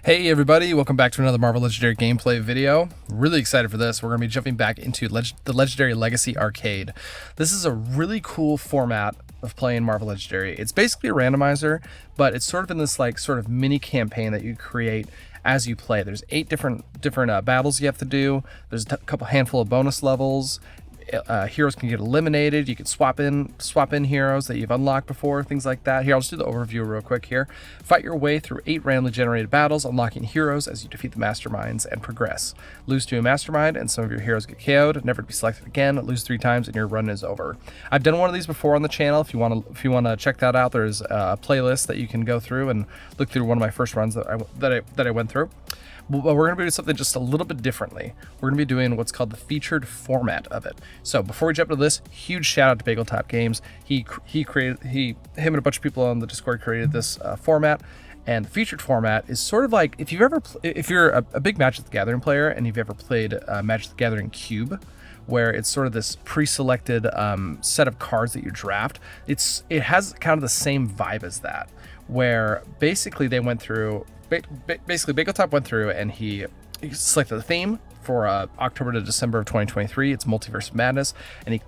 Hey everybody, welcome back to another Marvel Legendary gameplay video. Really excited for this. We're going to be jumping back into the Legendary Legacy Arcade. This is a really cool format of playing Marvel Legendary. It's basically a randomizer, but it's sort of in this sort of mini campaign that you create as you play. There's 8 different battles you have to do. There's a couple handful of bonus levels. Heroes can get eliminated. You can swap in heroes that you've unlocked before, things like that. Here, I'll just do the overview real quick here. Fight your way through 8 randomly generated battles, unlocking heroes as you defeat the masterminds and progress. Lose to a mastermind and some of your heroes get KO'd, never to be selected again. Lose 3 times and your run is over. I've done one of these before on the channel. If you want to check that out, there's a playlist that you can go through and look through one of my first runs that I went through. But we're going to be doing something just a little bit differently. We're going to be doing what's called the featured format of it. So before we jump into this, huge shout out to Bageltop Games. Him and a bunch of people on the Discord created this format. And the featured format is sort of like if you're a big Magic the Gathering player and you've ever played Magic the Gathering Cube, where it's sort of this pre-selected set of cards that you draft. It has kind of the same vibe as that, where basically they went through. Basically, Bageltop went through and he selected the theme for October to December of 2023. It's Multiverse Madness, and he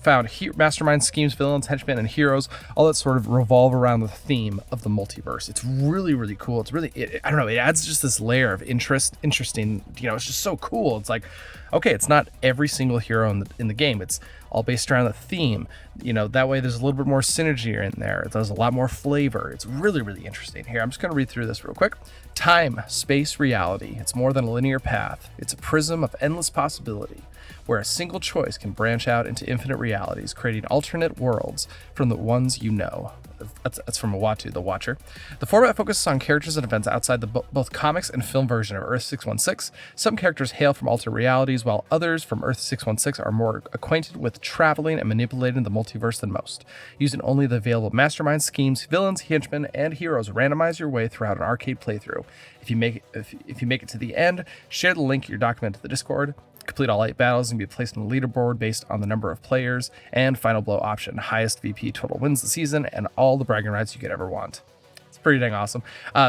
found masterminds, schemes, villains, henchmen, and heroes, all that sort of revolve around the theme of the multiverse. It's really, really cool. It's really, I don't know, it adds just this layer of interesting, it's just so cool. It's like, okay, it's not every single hero in the game. It's all based around the theme. That way there's a little bit more synergy in there. There's a lot more flavor. It's really, really interesting. Here, I'm just going to read through this real quick. Time, space, reality. It's more than a linear path. It's a prism of endless possibility, where a single choice can branch out into infinite realities, creating alternate worlds from the ones you know. That's from Uatu, the Watcher. The format focuses on characters and events outside the both comics and film version of Earth 616. Some characters hail from alternate realities, while others from Earth 616 are more acquainted with traveling and manipulating the multiverse than most. Using only the available masterminds, schemes, villains, henchmen, and heroes, randomize your way throughout an arcade playthrough. If you make it to the end, share the link in your document to the Discord. Complete all 8 battles and be placed on the leaderboard based on the number of players, and final blow option. Highest VP total wins the season and all the bragging rights you could ever want. It's pretty dang awesome.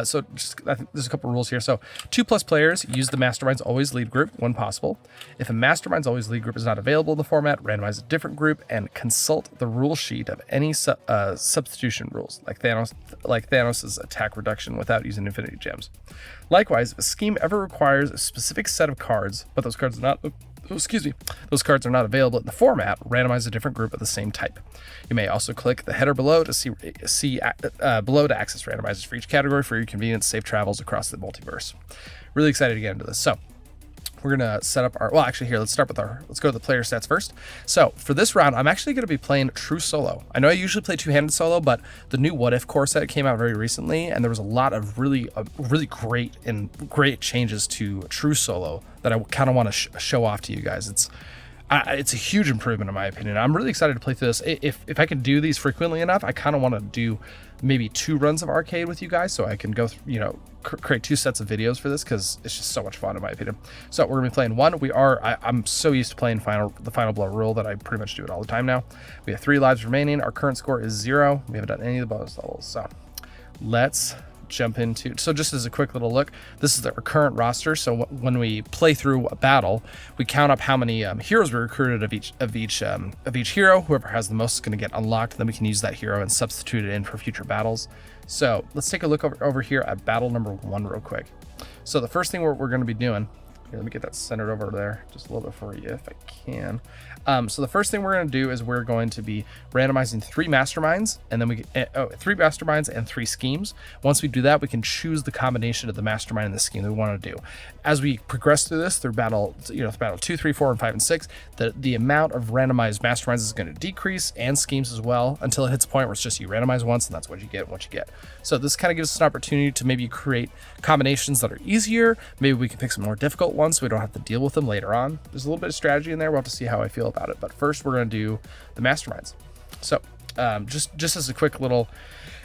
So I think there's a couple rules here. So 2+ players, use the Masterminds Always Lead group when possible. If a Masterminds Always Lead group is not available in the format, randomize a different group and consult the rule sheet of any substitution rules, like Thanos' attack reduction without using Infinity Gems. Likewise, if a scheme ever requires a specific set of cards, but those cards are not available in the format, randomize a different group of the same type. You may also click the header below to see below to access randomizers for each category for your convenience, safe travels across the multiverse. Really excited to get into this. So we're going to set up let's go to the player stats first. So for this round, I'm actually going to be playing true solo. I know I usually play two-handed solo, but the new What If core set came out very recently, and there was a lot of really great changes to true solo that I kind of want to show off to you guys. It's a huge improvement in my opinion. I'm really excited to play through this. If I can do these frequently enough, I kind of want to do maybe 2 runs of arcade with you guys, so I can go through, create 2 sets of videos for this, because it's just so much fun in my opinion. So we're gonna be playing 1. I'm so used to playing the final blow rule that I pretty much do it all the time now. We have 3 lives remaining. Our current score is 0. We haven't done any of the bonus levels, so let's jump into. So just as a quick little look, this is our current roster. So when we play through a battle, we count up how many heroes we recruited of each hero. Whoever has the most is going to get unlocked. Then we can use that hero and substitute it in for future battles. So let's take a look over here at battle number 1 real quick. So the first thing we're going to be doing, here, let me get that centered over there just a little bit for you if I can. So the first thing we're going to do is we're going to be randomizing 3 masterminds, and then 3 masterminds and 3 schemes. Once we do that, we can choose the combination of the mastermind and the scheme that we want to do. As we progress through this, through battle 2, 3, 4, and 5, and 6, the amount of randomized masterminds is going to decrease, and schemes as well, until it hits a point where it's just you randomize once, and that's what you get. So this kind of gives us an opportunity to maybe create combinations that are easier. Maybe we can pick some more difficult ones so we don't have to deal with them later on. There's a little bit of strategy in there. We'll have to see how I feel about it. But first, we're going to do the masterminds. So just as a quick little,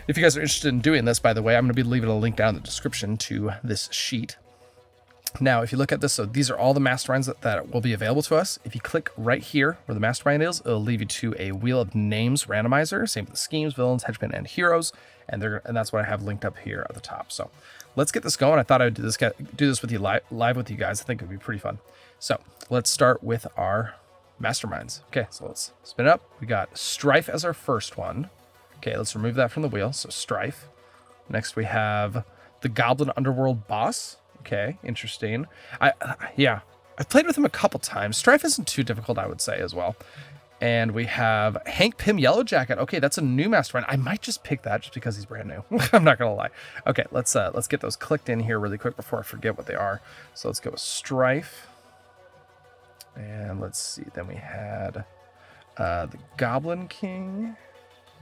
if you guys are interested in doing this, by the way, I'm going to be leaving a link down in the description to this sheet. Now, if you look at this, so these are all the masterminds that will be available to us. If you click right here where the mastermind is, it'll lead you to a wheel of names randomizer. Same with the schemes, villains, henchmen, and heroes. And that's what I have linked up here at the top. So let's get this going. I thought I would do this with you live with you guys. I think it would be pretty fun. So let's start with our masterminds. Okay, so let's spin it up. We got Strife as our first one. Okay, let's remove that from the wheel. So Strife. Next we have the Goblin Underworld boss. Okay, interesting. I've played with him a couple times. Strife isn't too difficult, I would say, as well. And we have Henchmen Yellow Jacket. Okay, that's a new mastermind. I might just pick that just because he's brand new. I'm not gonna lie. Okay, let's get those clicked in here really quick before I forget what they are. So let's go with Strife. And let's see. Then we had the Goblin King,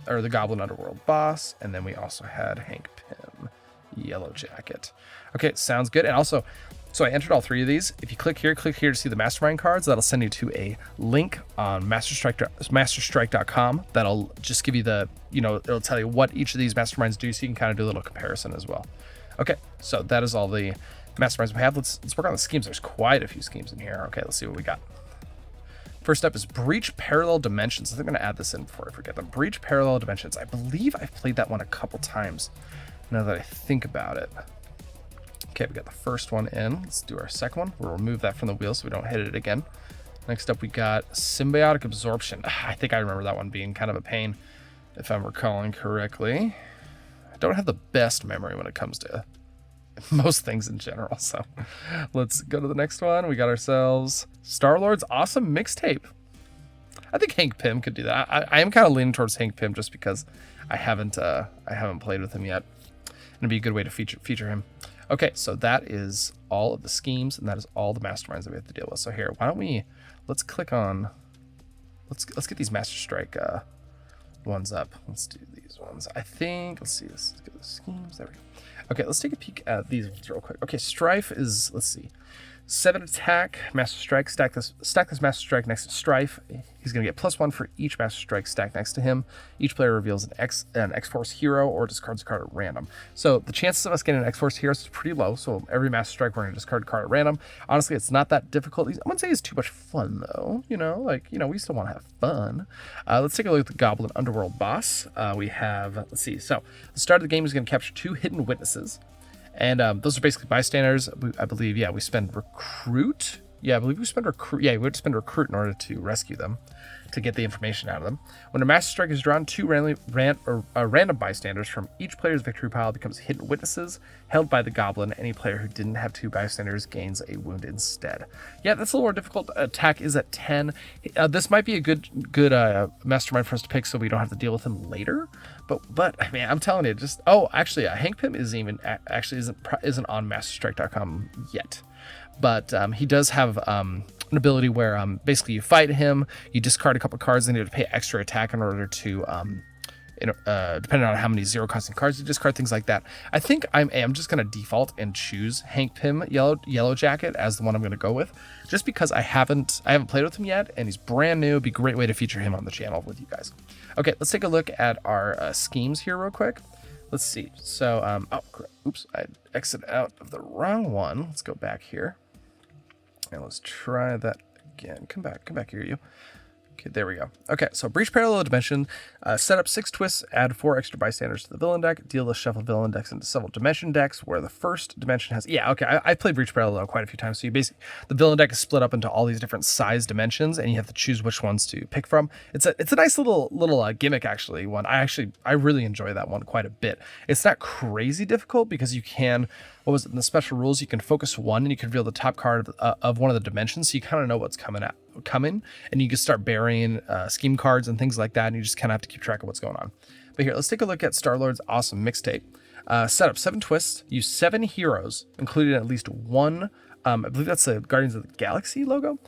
or the Goblin Underworld boss, and then we also had Henchmen Yellow Jacket. Okay, sounds good. And also, so I entered all three of these. If you click here to see the mastermind cards, that'll send you to a link on masterstrike.com. That'll just give you it'll tell you what each of these masterminds do, so you can kind of do a little comparison as well. Okay, so that is all the masterminds we have. Let's work on the schemes. There's quite a few schemes in here. Okay, let's see what we got. First up is Breach Parallel Dimensions. I think I'm going to add this in before I forget them. Breach Parallel Dimensions. I believe I've played that one a couple times now that I think about it. Okay, we got the first one in. Let's do our second one. We'll remove that from the wheel so we don't hit it again. Next up, we got Symbiotic Absorption. I think I remember that one being kind of a pain, if I'm recalling correctly. I don't have the best memory when it comes to most things in general, so let's go to the next one. We got ourselves Starlord's Awesome Mixtape. I think Henchmen could do that. I am kind of leaning towards Henchmen just because I haven't played with him yet. It'd be a good way to feature him. Okay, so that is all of the schemes, and that is all the masterminds that we have to deal with. So here, why don't we, let's click on, let's get these Master Strike ones up. Let's do these ones. I think, let's see, let's get the schemes, there we go. Okay, let's take a peek at these ones real quick. Okay, Strife is, let's see, 7 attack, Master Strike, stack this Master Strike next to Strife. He's going to get +1 for each Master Strike stacked next to him. Each player reveals an X-Force hero or discards a card at random. So the chances of us getting an X-Force hero is pretty low. So every Master Strike, we're going to discard a card at random. Honestly, it's not that difficult. I wouldn't say it's too much fun, though. We still want to have fun. Let's take a look at the Goblin Underworld boss. We have, let's see. So the start of the game is going to capture 2 hidden witnesses. And those are basically bystanders. I believe, we spend recruit. Yeah, I believe we spend recruit. Yeah, we would spend recruit in order to rescue them, to get the information out of them. When a Master Strike is drawn, 2 random bystanders from each player's victory pile becomes hidden witnesses held by the Goblin. Any player who didn't have 2 bystanders gains a wound instead. Yeah, that's a little more difficult. Attack is at 10. This might be a good mastermind for us to pick, so we don't have to deal with him later. But I mean, I'm telling you, actually, Henchmen isn't on masterstrike.com yet. But he does have an ability where basically you fight him, you discard a couple cards, and you have to pay extra attack in order to, depending on how many 0-costing cards you discard, things like that. I think I am just going to default and choose Henchmen Yellow Jacket as the one I'm going to go with, just because I haven't played with him yet, and he's brand new. It'd be a great way to feature him on the channel with you guys. Okay, let's take a look at our schemes here real quick. Let's see. So, oops, I exited out of the wrong one. Let's go back here. And let's try that again. Come back here, you. Okay, there we go. Okay, so Breach Parallel Dimension, set up 6 twists, add 4 extra bystanders to the villain deck, deal the shuffle villain decks into several dimension decks, where the first dimension has, I played Breach Parallel quite a few times, so you basically, the villain deck is split up into all these different size dimensions, and you have to choose which ones to pick from. It's a nice little gimmick, actually, one. I really enjoy that one quite a bit. It's not crazy difficult, because you can, in the special rules, you can focus 1, and you can reveal the top card of one of the dimensions, so you kind of know what's coming, and you can start burying scheme cards and things like that, and you just kind of have to keep track of what's going on. But here, let's take a look at Starlord's Awesome Mixtape. Set up 7 twists, use 7 heroes, including at least 1, I believe that's the Guardians of the Galaxy logo.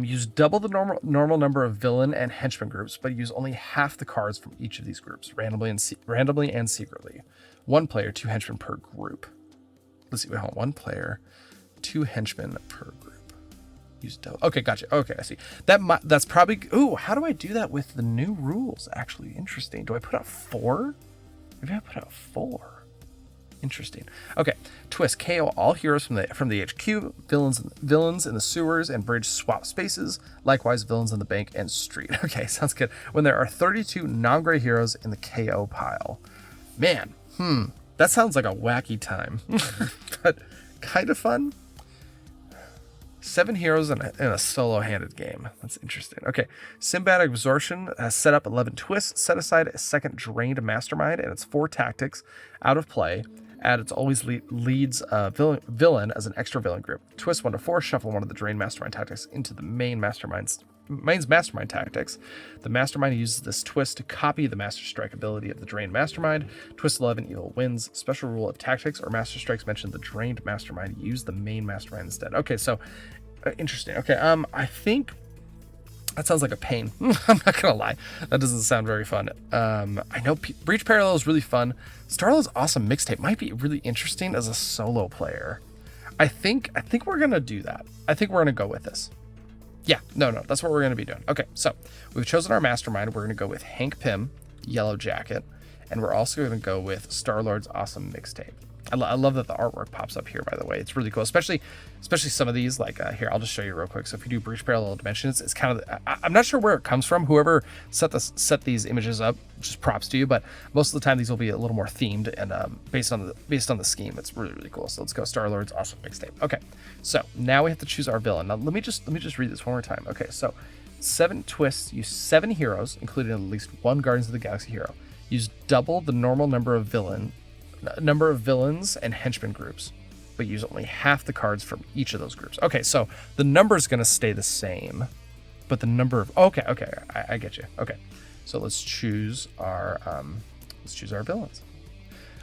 Use double the normal number of villain and henchman groups, but use only half the cards from each of these groups, randomly and secretly. 1 player, 2 henchmen per group. Let's see, hold on. 1 player, 2 henchmen per group. Use double. Okay, gotcha. Okay, I see. That's probably. Ooh, how do I do that with the new rules? Actually, interesting. Do I put out 4? Maybe I put out 4. Interesting. Okay, twist: KO all heroes from the HQ, villains in the sewers and bridge swap spaces. Likewise, villains in the bank and street. Okay, sounds good. When there are 32 non-gray heroes in the KO pile. Man, that sounds like a wacky time, but kind of fun. 7 heroes in a solo-handed game. That's interesting. Okay, Symbiotic Absorption has set up 11 twists. Set aside a second drained Mastermind and its 4 tactics out of play. Add its always leads villain as an extra villain group. Twist 1 to 4. Shuffle one of the drained Mastermind tactics into the main Mastermind tactics. The Mastermind uses this twist to copy the Master Strike ability of the drained Mastermind. Twist 11, Evil wins. Special rule of tactics or Master Strikes mention the drained Mastermind. Use the main Mastermind instead. Okay, so interesting. Okay, I think that sounds like a pain. I'm not gonna lie, that doesn't sound very fun. I know Breach Parallel is really fun. Starlord's awesome mixtape might be really interesting as a solo player. I think we're gonna do that. I think we're gonna go with this. Yeah, no, that's what we're going to be doing. Okay, so we've chosen our Mastermind. We're going to go with Hank Pym, Yellow Jacket, and we're also going to go with Starlord's awesome mixtape. I love that the artwork pops up here, by the way. It's really cool, especially some of these. Like here, I'll just show you real quick. So if you do Breach Parallel Dimensions, it's kind of I'm not sure where it comes from. Whoever set these images up, just props to you. But most of the time, these will be a little more themed and based on the scheme. It's really cool. So let's go Starlord's awesome mixtape. Okay, so now we have to choose our villain. Now let me just read this one more time. Okay, so 7 twists. Use 7 heroes, including at least 1 Guardians of the Galaxy hero. Use double the normal number of villains and henchmen groups, but use only half the cards from each of those groups. Okay, so the number is going to stay the same, but the number of I get you. Okay, so let's choose our villains.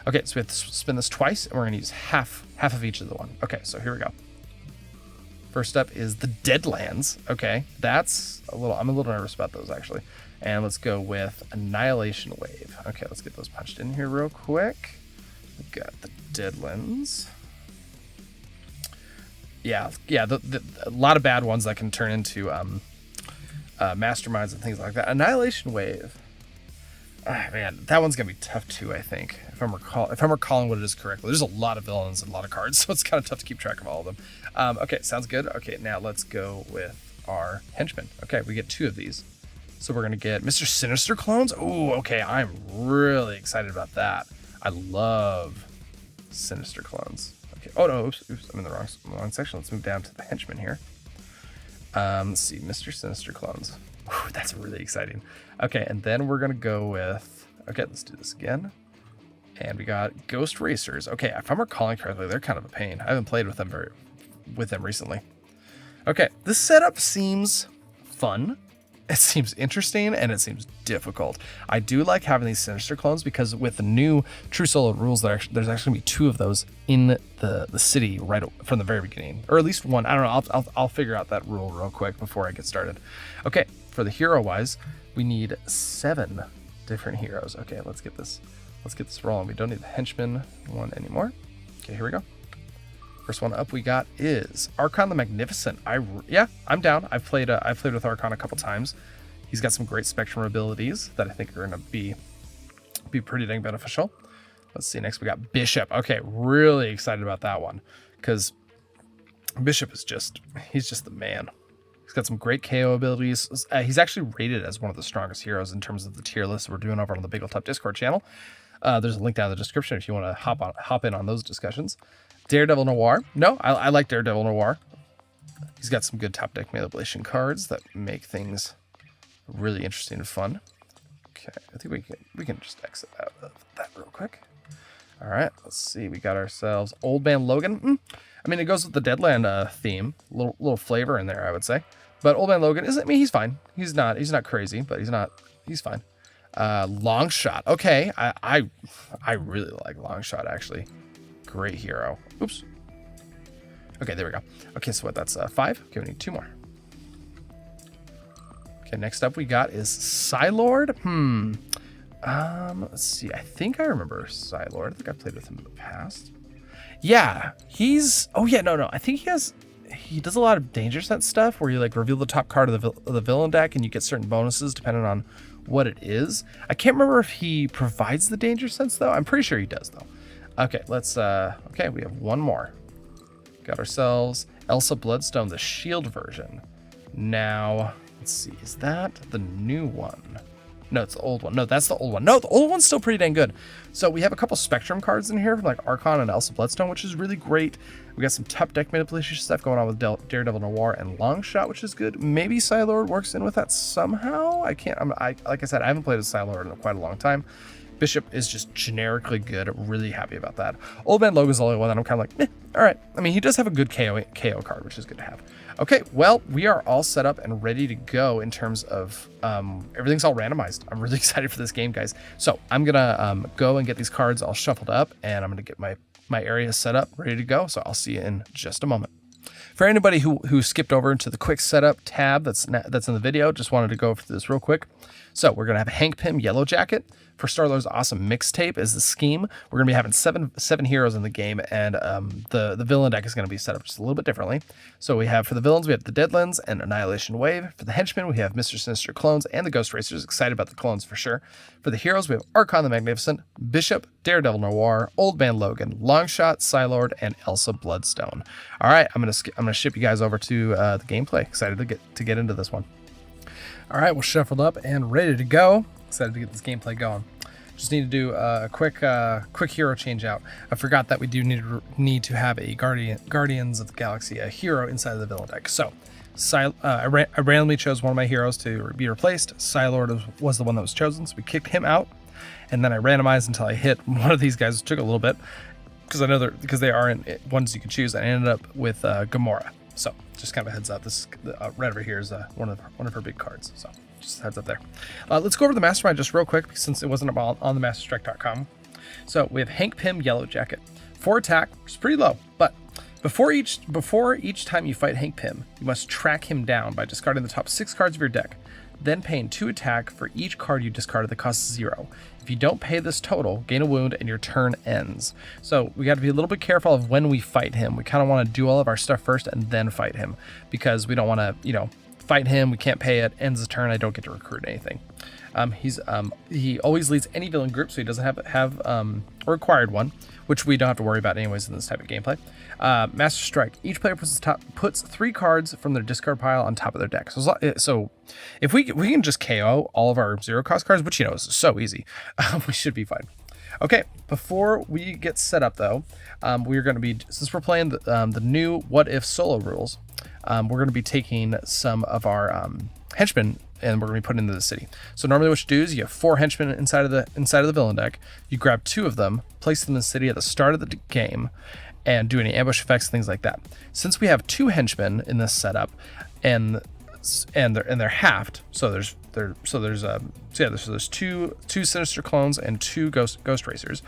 Okay, so we have to spin this twice, and we're going to use half of each of the one. Okay, so here we go. First up is the Deadlands. Okay, I'm a little nervous about those actually. And let's go with Annihilation Wave. Okay, let's get those punched in here real quick. We've got the Deadlands. Yeah, a lot of bad ones that can turn into masterminds and things like that. Annihilation Wave. Man, that one's gonna be tough too, I think. If I'm recalling what it is correctly. There's a lot of villains and a lot of cards, so it's kind of tough to keep track of all of them. Okay, sounds good. Okay, now let's go with our henchmen. Okay, we get 2 of these. So we're gonna get Mr. Sinister clones. Oh, okay, I'm really excited about that. I love Sinister clones. Okay. Oh no, oops, I'm in the wrong section. Let's move down to the henchmen here. Let's see, Mr. Sinister clones. Ooh, that's really exciting. Okay, and then we're gonna go with. Okay, let's do this again. And we got Ghost Racers. Okay, if I'm recalling correctly, they're kind of a pain. I haven't played with them recently. Okay, this setup seems fun. It seems interesting and it seems difficult. I do like having these Sinister clones because with the new True Solo rules, there's actually going to be 2 of those in the city right from the very beginning, or at least 1. I don't know. I'll figure out that rule real quick before I get started. Okay, for the hero wise, we need 7 different heroes. Okay, let's get this rolling. We don't need the henchman one anymore. Okay, here we go. First one up we got is Arkon the Magnificent. I'm down. I've played with Arkon a couple times. He's got some great spectrum abilities that I think are going to be pretty dang beneficial. Let's see. Next we got Bishop. Okay, really excited about that one because Bishop is he's just the man. He's got some great KO abilities. He's actually rated as one of the strongest heroes in terms of the tier list we're doing over on the Big Ol' Top Discord channel. There's a link down in the description if you want to hop in on those discussions. Daredevil Noir. No, I like Daredevil Noir. He's got some good top deck manipulation cards that make things really interesting and fun. Okay, I think we can just exit out of that real quick. All right, let's see. We got ourselves Old Man Logan. I mean, it goes with the Deadland theme. Little flavor in there, I would say. But Old Man Logan he's fine. He's not crazy, but he's fine. Longshot. Okay, I really like Longshot actually. Great hero. Oops. Okay, there we go. Okay, so that's 5. Okay, we need 2 more. Okay, next up we got is Starlord. Let's see. I think I remember Starlord. I think I've played with him in the past. Yeah, no. I think he does a lot of danger sense stuff where you like reveal the top card of the villain deck and you get certain bonuses depending on what it is. I can't remember if he provides the danger sense though. I'm pretty sure he does though. Okay, let's, okay, we have one more. Got ourselves Elsa Bloodstone, the shield version. Now, let's see, is that the new one? No, it's the old one. No, that's the old one. No, the old one's still pretty dang good. So we have a couple Spectrum cards in here from like Arkon and Elsa Bloodstone, which is really great. We got some top deck manipulation stuff going on with Daredevil, Noir, and Longshot, which is good. Maybe Starlord works in with that somehow. I can't, like I said, I haven't played as Starlord in quite a long time. Bishop is just generically good. Really happy about that. Old Man Logan's the only one that I'm kind of like, all right. I mean, he does have a good KO card, which is good to have. Okay, well, we are all set up and ready to go in terms of everything's all randomized. I'm really excited for this game, guys. So I'm gonna go and get these cards all shuffled up, and I'm gonna get my area set up, ready to go. So I'll see you in just a moment. For anybody who skipped over into the quick setup tab that's in the video, just wanted to go over this real quick. So we're gonna have a Henchmen Yellow Jacket. For Starlord's awesome mixtape is the scheme. We're gonna be having seven heroes in the game, and the villain deck is gonna be set up just a little bit differently. So we have, for the villains, we have the Deadlands and Annihilation Wave. For the henchmen, we have Mr. Sinister clones and the Ghost Racers. Excited about the clones for sure. For the heroes, we have Arkon the Magnificent, Bishop, Daredevil Noir, Old Man Logan, Longshot, Starlord, and Elsa Bloodstone. All right, I'm gonna ship you guys over to the gameplay. Excited to get into this one. All right, we're shuffled up and ready to go. Excited to get this gameplay going. Just need to do a quick hero change out. I forgot that we do need to have a Guardians of the Galaxy, a hero inside of the villain deck. So I randomly chose one of my heroes to be replaced. Starlord was the one that was chosen, so we kicked him out, and then I randomized until I hit one of these guys. It took a little bit because I know because they aren't ones you can choose. I ended up with Gamora. So just kind of a heads up. This right over here is one of her big cards. So just heads up there. Let's go over the Mastermind just real quick since it wasn't on the masterstrike.com. So we have Henchmen Yellow Jacket. 4 attack, which is pretty low, but before each time you fight Henchmen, you must track him down by discarding the top 6 cards of your deck, then paying 2 attack for each card you discarded that costs 0. If you don't pay this total, gain a wound and your turn ends. So we got to be a little bit careful of when we fight him. We kind of want to do all of our stuff first and then fight him, because we don't want to, fight him, we can't pay it, ends the turn, I don't get to recruit anything. He always leads any villain group, so he doesn't have a required one, which we don't have to worry about anyways in this type of gameplay. Master Strike. Each player puts 3 cards from their discard pile on top of their deck. So if we can just KO all of our 0 cost cards, which is so easy, we should be fine. Okay, before we get set up though, we're going to be, since we're playing the new What If solo rules, we're going to be taking some of our henchmen and we're going to be putting into the city. So normally what you do is you have 4 henchmen inside of the villain deck. You grab 2 of them, place them in the city at the start of the game, and do any ambush effects, things like that. Since we have 2 henchmen in this setup, and they're halved, so there's 2 Sinister clones and 2 Ghost Racers.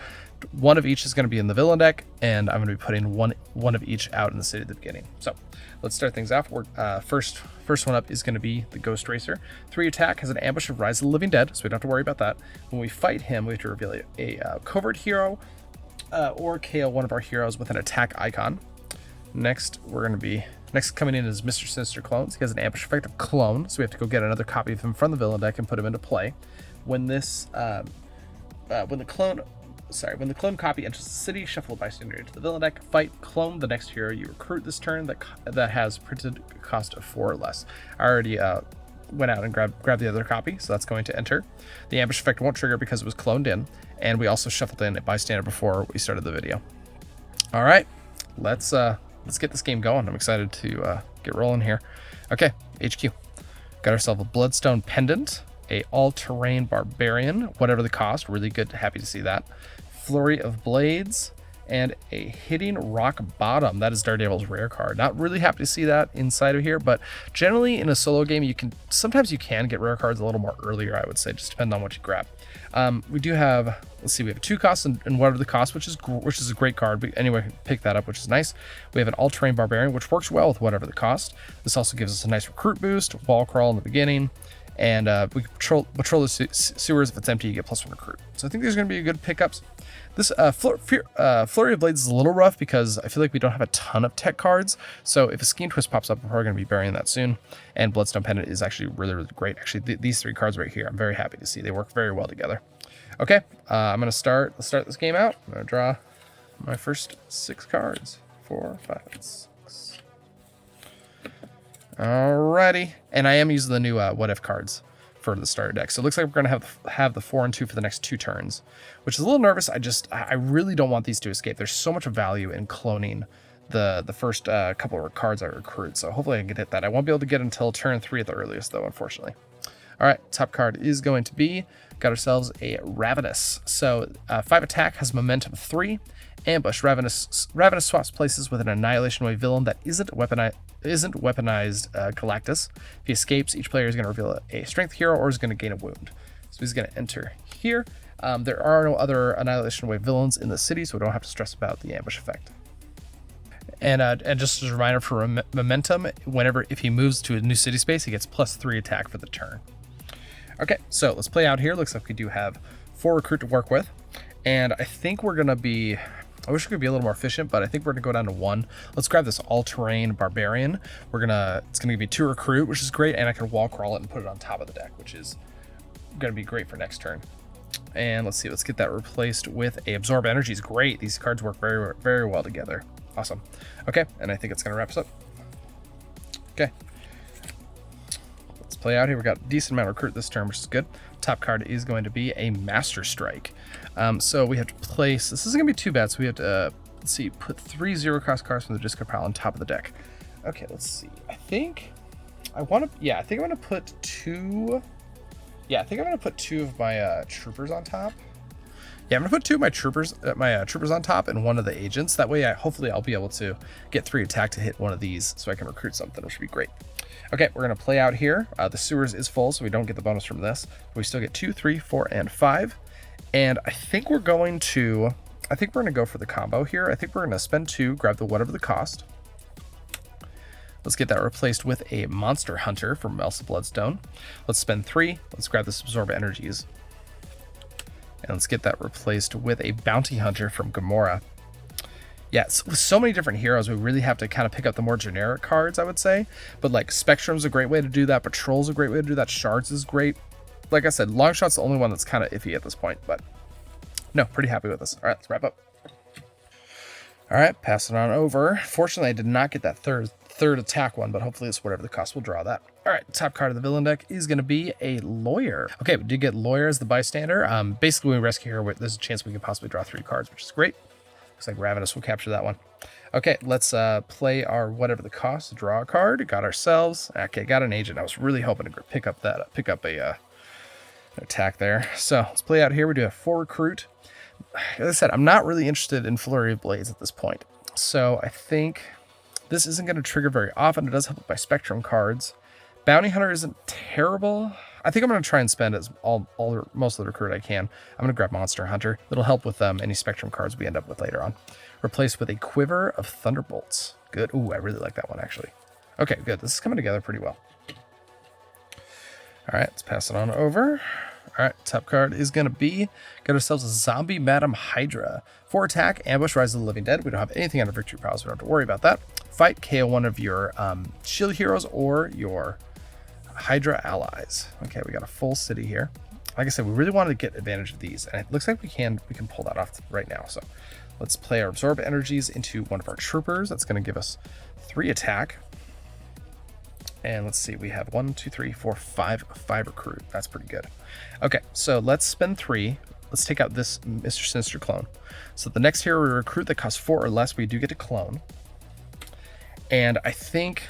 One of each is going to be in the villain deck, and I'm going to be putting one of each out in the city at the beginning. So let's start things off. First one up is going to be the Ghost Racer. 3 attack, has an ambush of Rise of the Living Dead, so we don't have to worry about that. When we fight him, we have to reveal a covert hero or KO one of our heroes with an attack icon. Next coming in is Mr. Sinister Clones. He has an ambush effect of Clone, so we have to go get another copy of him from the villain deck and put him into play. When the clone copy enters the city, shuffle a bystander into the villain deck, fight, clone the next hero you recruit this turn that has printed cost of 4 or less. I already went out and grabbed the other copy, so that's going to enter. The ambush effect won't trigger because it was cloned in, and we also shuffled in a bystander before we started the video. All right, let's get this game going. I'm excited to get rolling here. Okay, HQ. Got ourselves a Bloodstone pendant, a all-terrain barbarian, whatever the cost. Really good, happy to see that. Flurry of blades, and a hitting rock bottom. That is Daredevil's rare card. Not really happy to see that inside of here, but generally in a solo game, sometimes you can get rare cards a little more earlier, I would say, just depending on what you grab. We do have, we have 2 costs and whatever the cost, which is a great card. But anyway, pick that up, which is nice. We have an all-terrain barbarian, which works well with whatever the cost. This also gives us a nice recruit boost, wall crawl in the beginning, and we patrol the sewers. If it's empty, you get +1 recruit. So I think these are going to be good pickups. This Flurry of Blades is a little rough because I feel like we don't have a ton of tech cards. So if a Scheme Twist pops up, we're probably going to be burying that soon. And Bloodstone Pendant is actually really, really great. Actually, these 3 cards right here, I'm very happy to see. They work very well together. Okay, let's start this game out. I'm going to draw my first 6 cards. 4, 5, and 6. Alrighty. And I am using the new what if cards for the starter deck. So it looks like we're going to have the 4 and 2 for the next 2 turns, which is a little nervous. I really don't want these to escape. There's so much value in cloning the first couple of cards I recruit. So hopefully I can hit that. I won't be able to get until turn 3 at the earliest, though, unfortunately. All right, top card is going to be, got ourselves a Ravenous. So 5 attack, has momentum 3. Ambush. Ravenous swaps places with an Annihilation Wave villain that isn't weaponized Galactus. If he escapes, each player is going to reveal a strength hero or is going to gain a wound. So he's going to enter here. There are no other Annihilation Wave villains in the city, so we don't have to stress about the ambush effect. And just as a reminder for momentum, if he moves to a new city space, he gets +3 attack for the turn. Okay, so let's play out here. Looks like we do have 4 recruit to work with. And I think we're going to be... I wish we could be a little more efficient, but I think we're going to go down to 1. Let's grab this all-terrain barbarian. It's going to give me 2 recruit, which is great, and I can wall crawl it and put it on top of the deck, which is going to be great for next turn. And let's see, let's get that replaced with a absorb energy. Is great. These cards work very, very well together. Awesome. Okay, and I think it's going to wrap us up. Okay. Let's play out here. We got a decent amount of recruit this turn, which is good. Top card is going to be a Master Strike. So we have to place, this isn't going to be too bad, so we have to, let's see, put 3 0-cost cards from the discard pile on top of the deck. Okay, let's see. I think I'm going to put 2, I think I'm going to put 2 of my troopers on top. Yeah, I'm going to put 2 of my troopers on top and 1 of the agents. That way, hopefully I'll be able to get 3 attack to hit one of these so I can recruit something, which would be great. Okay, we're going to play out here. The sewers is full, so we don't get the bonus from this. We still get 2, 3, 4, and 5. And I think we're going to go for the combo here. I think we're going to spend 2, grab the whatever the cost. Let's get that replaced with a Monster Hunter from Elsa Bloodstone. Let's spend 3. Let's grab this Absorb Energies. And let's get that replaced with a Bounty Hunter from Gamora. Yeah, with so many different heroes, we really have to kind of pick up the more generic cards, I would say. But like Spectrum's a great way to do that. Patrol's a great way to do that. Shards is great. Like I said, Longshot's the only one that's kind of iffy at this point, but no, pretty happy with this. All right, let's wrap up. All right, pass it on over. Fortunately, I did not get that third attack one, but hopefully it's whatever the cost will draw that. All right, top card of the villain deck is going to be a Lawyer. Okay, we did get Lawyer as the bystander. Basically, when we rescue her, there's a chance we could possibly draw 3 cards, which is great. Looks like Ravenous will capture that one. Okay, let's play our whatever the cost. Draw a card. Got ourselves. Okay, got an agent. I was really hoping to pick up a attack there. So let's play out here. We do have 4 recruit. As I said, I'm not really interested in Flurry of Blades at this point. So I think this isn't going to trigger very often. It does help by Spectrum cards. Bounty Hunter isn't terrible. I think I'm going to try and spend most of the recruit I can. I'm going to grab Monster Hunter. It'll help with any Spectrum cards we end up with later on. Replaced with a Quiver of Thunderbolts. Good. Ooh, I really like that one, actually. Okay, good. This is coming together pretty well. All right, let's pass it on over. All right, top card is going to be, got ourselves a Zombie Madam Hydra. 4 attack, ambush, Rise of the Living Dead. We don't have anything under victory piles, so we don't have to worry about that. Fight, KO one of your shield heroes or your Hydra allies. Okay, we got a full city here. Like I said, we really wanted to get advantage of these, and it looks like we can pull that off right now. So let's play our Absorb Energies into one of our troopers. That's going to give us 3 attack. And let's see, we have 1, 2, 3, 4, 5 recruit. That's pretty good. Okay, so let's spend 3. Let's take out this Mr. Sinister clone. So the next hero we recruit that costs 4 or less, we do get to clone. And I think,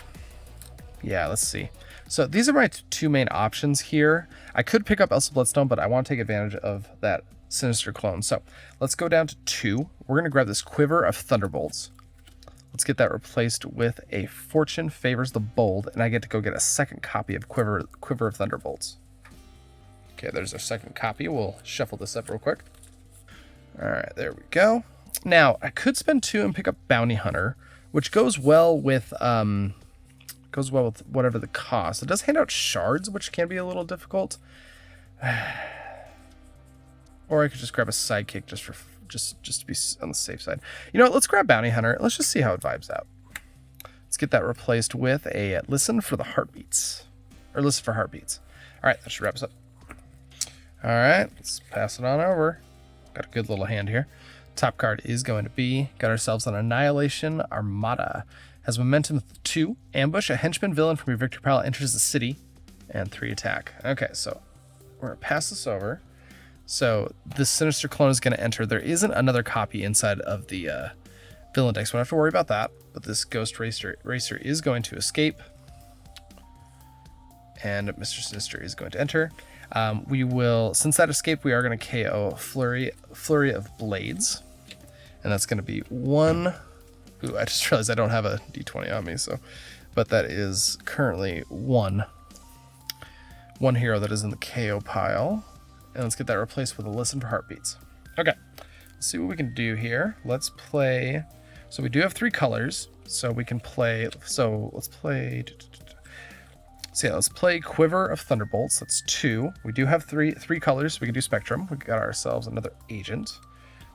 yeah, let's see. So these are my 2 main options here. I could pick up Elsa Bloodstone, but I want to take advantage of that Sinister clone. So let's go down to 2. We're going to grab this Quiver of Thunderbolts. Let's get that replaced with a Fortune Favors the Bold, and I get to go get a second copy of Quiver of Thunderbolts. Okay, there's our second copy. We'll shuffle this up real quick. All right, there we go. Now, I could spend 2 and pick up Bounty Hunter, which goes well with whatever the cost. It does hand out shards, which can be a little difficult. Or I could just grab a sidekick just to be on the safe side. You know what? Let's grab Bounty Hunter. Let's just see how it vibes out. Let's get that replaced with a Listen for Heartbeats. All right, that should wrap us up. All right, let's pass it on over. Got a good little hand here. Top card is going to be, got ourselves an Annihilation Armada. Has momentum 2, ambush, a henchman villain from your victory pile enters the city, and 3 attack. Okay, so we're going to pass this over. So this Sinister clone is going to enter. There isn't another copy inside of the villain deck, so we don't have to worry about that. But this Ghost Racer is going to escape. And Mr. Sinister is going to enter. We will, since that escaped, we are going to KO Flurry of Blades. And that's going to be 1. Ooh, I just realized I don't have a D20 on me, so. But that is currently 1 hero that is in the KO pile. And let's get that replaced with a Listen for Heartbeats. Okay, let's see what we can do here. Let's play. So we do have 3 colors, so we can play. So let's play. So yeah, let's play Quiver of Thunderbolts. That's 2. We do have three colors, so we can do Spectrum. We got ourselves another agent.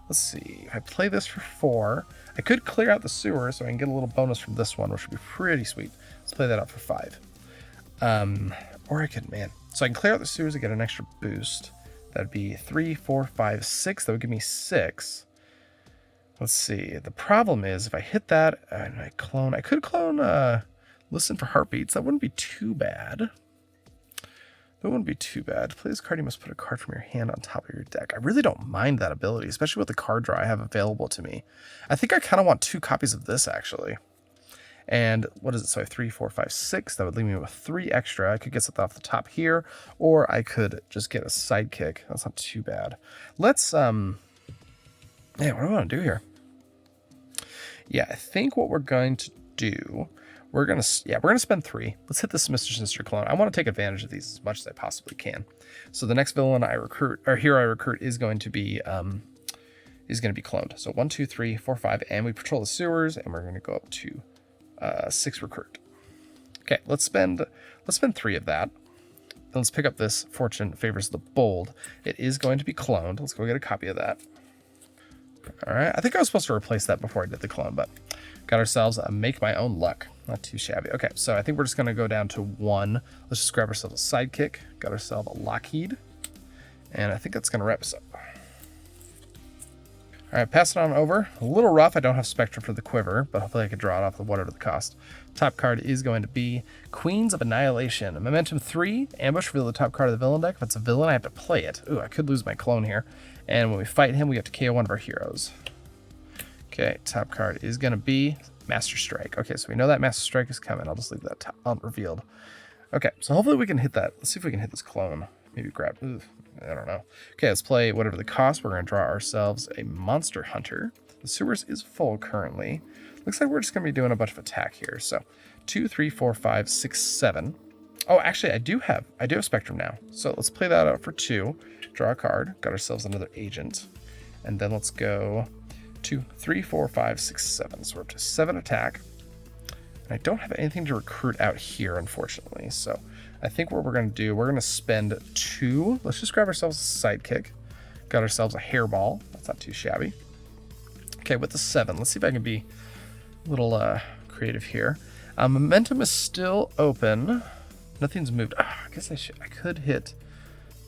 Let's see. If I play this for 4, I could clear out the sewer, so I can get a little bonus from this one, which would be pretty sweet. Let's play that out for 5. Or I could, man. So I can clear out the sewers to get an extra boost. That'd be 3, 4, 5, 6. That would give me 6. Let's see. The problem is if I hit that and I could clone Listen for Heartbeats. That wouldn't be too bad. That wouldn't be too bad. To play this card, you must put a card from your hand on top of your deck. I really don't mind that ability, especially with the card draw I have available to me. I think I kind of want 2 copies of this, actually. And what is it? So I have 3, 4, 5, 6. That would leave me with 3 extra. I could get something off the top here, or I could just get a sidekick. That's not too bad. Let's, yeah, what do I want to do here? Yeah, I think what we're going to do, we're going to spend 3. Let's hit this Mr. Sinister clone. I want to take advantage of these as much as I possibly can. So the next villain I recruit, or hero I recruit, is going to be cloned. So 1, 2, 3, 4, 5, and we patrol the sewers, and we're going to go up to 6 recruit. Okay, let's spend 3 of that. Then let's pick up this Fortune Favors the Bold. It is going to be cloned. Let's go get a copy of that. All right, I think I was supposed to replace that before I did the clone, but got ourselves a Make My Own Luck. Not too shabby. Okay, so I think we're just going to go down to 1. Let's just grab ourselves a sidekick. Got ourselves a Lockheed. And I think that's going to wrap us up. All right, pass it on over. A little rough. I don't have Spectrum for the Quiver, but hopefully I can draw it off whatever the cost. Top card is going to be Queens of Annihilation. Momentum 3, ambush, reveal the top card of the villain deck. If it's a villain, I have to play it. Ooh, I could lose my clone here. And when we fight him, we have to KO one of our heroes. Okay, top card is going to be Master Strike. Okay, so we know that Master Strike is coming. I'll just leave that unrevealed. Okay, so hopefully we can hit that. Let's see if we can hit this clone. Maybe grab, I don't know. Okay, let's play whatever the cost. We're going to draw ourselves a Monster Hunter. The sewers is full currently. Looks like we're just going to be doing a bunch of attack here. So 2, 3, 4, 5, 6, 7. Oh, actually, I do have Spectrum now. So let's play that out for 2. Draw a card. Got ourselves another agent. And then let's go 2, 3, 4, 5, 6, 7. So we're up to 7 attack. And I don't have anything to recruit out here, unfortunately. So I think what we're going to do, we're going to spend 2. Let's just grab ourselves a sidekick. Got ourselves a hairball. That's not too shabby. Okay, with the 7, let's see if I can be a little creative here. Momentum is still open. Nothing's moved. Oh, I guess I could hit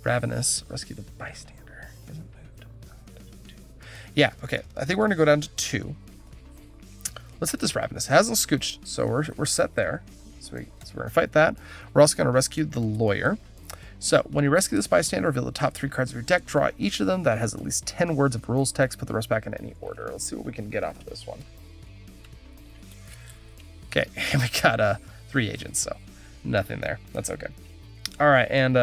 Ravenous, rescue the bystander. He hasn't moved. Yeah, okay. I think we're going to go down to 2. Let's hit this Ravenous. It hasn't scooched, so we're set there. So we're going to fight that. We're also going to rescue the lawyer. So when you rescue this bystander, reveal the top 3 cards of your deck. Draw each of them that has at least 10 words of rules text. Put the rest back in any order. Let's see what we can get off of this one. Okay, and we got 3 agents, so nothing there. That's okay. All right, and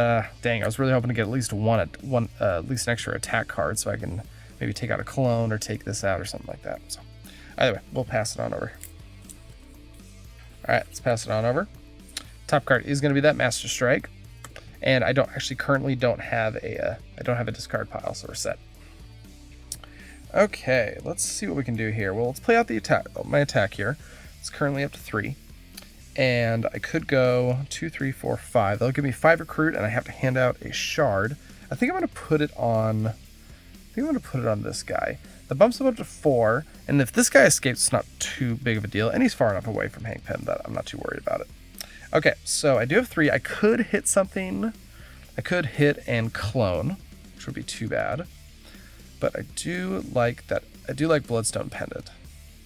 dang, I was really hoping to get at least at least an extra attack card, so I can maybe take out a clone or take this out or something like that. So either way, we'll pass it on over. All right, let's pass it on over. Top card is going to be that Master Strike, and I currently don't have a discard pile, so we're set. Okay, let's see what we can do here. Well, let's play out my attack here. It's currently up to 3. And I could go 2, 3, 4, 5. That'll give me 5 recruit, and I have to hand out a shard. I think I'm going to put it on this guy. That bumps him up to 4, and if this guy escapes, it's not too big of a deal, and he's far enough away from Henchmen that I'm not too worried about it. Okay, so I do have 3. I could hit something. I could hit and clone, which would be too bad. But I do like that I do like Bloodstone Pendant.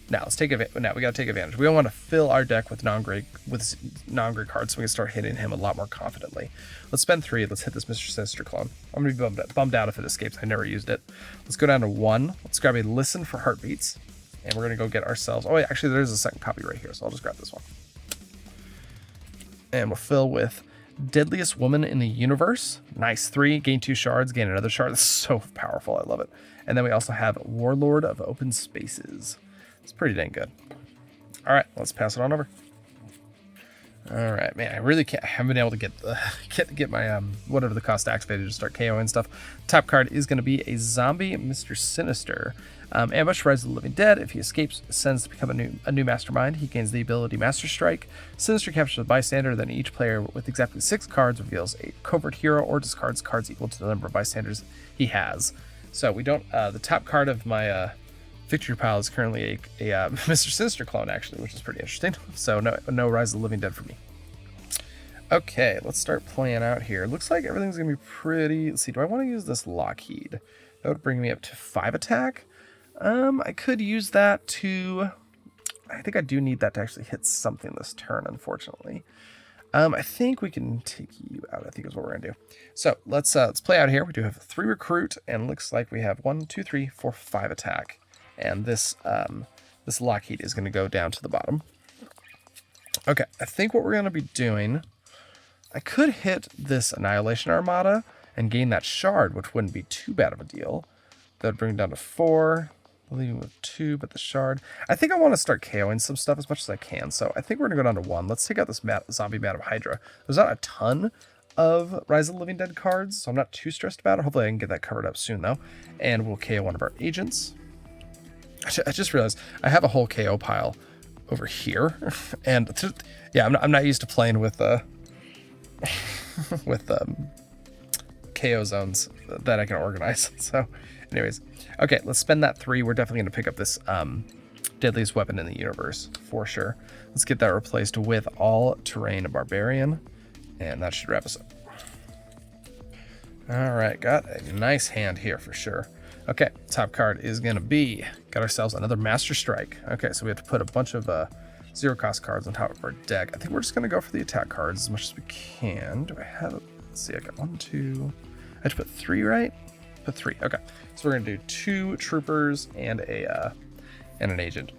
Now let's take advantage. Now we gotta take advantage. We don't want to fill our deck with non-gray cards, so we can start hitting him a lot more confidently. Let's spend 3. Let's hit this Mr. Sinister clone. I'm gonna be bummed out if it escapes. I never used it. Let's go down to 1. Let's grab a Listen for Heartbeats, and we're gonna go get ourselves. Oh wait, actually there's a second copy right here, so I'll just grab this one. And we'll fill with Deadliest Woman in the Universe. Nice. 3. Gain 2 shards. Gain another shard. That's so powerful. I love it. And then we also have Warlord of Open Spaces. It's pretty dang good. All right, let's pass it on over. All right, man, I really can't. I haven't been able to get my whatever the cost activated to start KOing stuff. Top card is going to be a zombie, Mr. Sinister. Ambush, Rise of the Living Dead. If he escapes, ascends to become a new Mastermind. He gains the ability Master Strike. Sinister captures a bystander. Then each player with exactly 6 cards reveals a covert hero or discards cards equal to the number of bystanders he has. So we don't. The top card of my victory pile is currently a Mr. Sinister clone, actually, which is pretty interesting. So no Rise of the Living Dead for me. Okay, let's start playing out here. Looks like everything's gonna be pretty. Let's see. Do I want to use this Lockheed? That would bring me up to 5 attack. I could use that to. I think I do need that to actually hit something this turn, unfortunately. I think we can take you out, I think is what we're gonna do. So let's play out here. We do have 3 recruit, and looks like we have 1, 2, 3, 4, 5 attack. And this this Lockheed is gonna go down to the bottom. Okay, I think what we're gonna be doing, I could hit this Annihilation Armada and gain that shard, which wouldn't be too bad of a deal. That would bring it down to 4. Leaving with 2, but the shard. I think I want to start KOing some stuff as much as I can, so I think we're going to go down to 1. Let's take out this zombie Madam Hydra. There's not a ton of Rise of the Living Dead cards, so I'm not too stressed about it. Hopefully I can get that covered up soon, though. And we'll KO one of our agents. I just realized I have a whole KO pile over here. And yeah, I'm not used to playing with with KO zones that I can organize. So anyways, okay, let's spend that 3. We're definitely going to pick up this deadliest weapon in the universe for sure. Let's get that replaced with all-terrain barbarian, and that should wrap us up. All right, got a nice hand here for sure. Okay, top card is going to be, got ourselves another Master Strike. Okay, so we have to put a bunch of 0-cost cards on top of our deck. I think we're just going to go for the attack cards as much as we can. Do I have, let's see, I got 1, 2, I have to put 3, right? Put 3, okay. So we're gonna do 2 troopers and an agent.